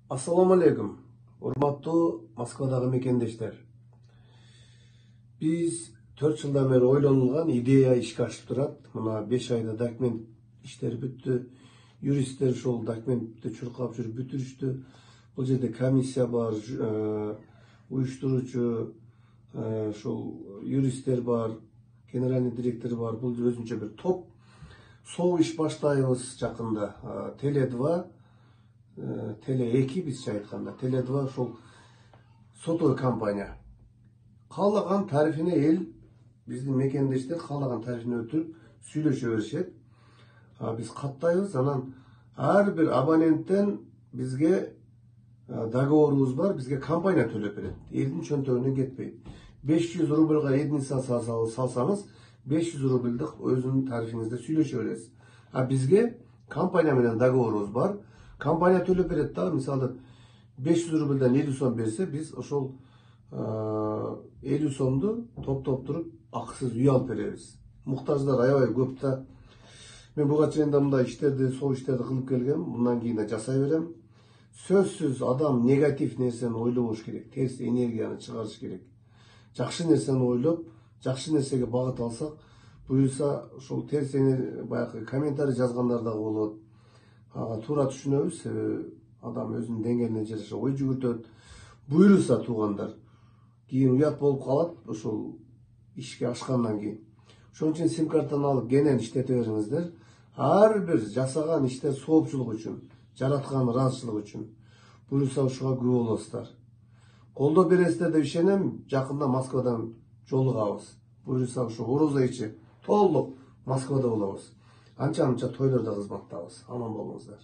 Assalamu alaikum. Урматтуу Москвадагы мекендештер. Биз 4 жылдан бeri ойлонулган идея ишке ашып турат. Мына 5 айда документ иштери бүттү. Юристтер ошол документти чуркап жүрүп бүтүрүштү. Бул жерде комиссия бар, уюштуруучу, ошол юристтер бар, генеральный директор бар. Бул өзүнчө бир топ. Сол иш баштайбыз жакында. Теле2, Теле2 бизче айтканда, Теле2 ошол сотовый компания. Каалаган тарифине эл, биздин мекендештер каалаган тарифине өтүрүп сүйлөшө беришет. Биз каттайбыз, анан ар бир абоненттен бизге договорубуз бар, бизге компания төлөп берет. Элдин чөнтөгүнөн кетпейт. 500 рубльга единица салсаңыз, 500 рубльдык өзүнүн тарифиңизде сүйлөшө бересиз. Бизге компания менен договорубуз бар. Компания төлөп берет да, мисалы 500 рубльдан 50 сом берсе, биз ошол 50 сомду топтоп туруп акысыз үй алып беребиз. Муктаждар аябай көп да. Мен буга чейин да мындай иштерди, сол иштерди кылып келгем, мындан кийин да жасай берем. Сөзсүз адам негатив нерсени ойлобош керек, терс энергияны чыгарыш керек. Жакшы нерсени ойлоп, жакшы нерсеге багыт алсак, буюрса ошол терс баягы комментарий жазгандар да болот. Туура түшүнөбүз, адам өзүнүн деңгээлине жараша ой жүгүртөт. Буюрса туугандар, кийин уят болуп калат, ошол ишке ашкандан кийин. Ошон үчүн сим картаны алып кенен иштете бериңиздер. Ар бир жасаган иштер соопчулук үчүн, жараткан ыраазычылык үчүн. Буюрса ушуга күбө болосуздар. Колдоо бересиздер деп ишенем, жакында Москвадан жолугабыз. Буюрса ошо орозо ичи толук Москвада болобуз. Анча-мынча тойлордо кызматтабыз. Аман болуңуздар.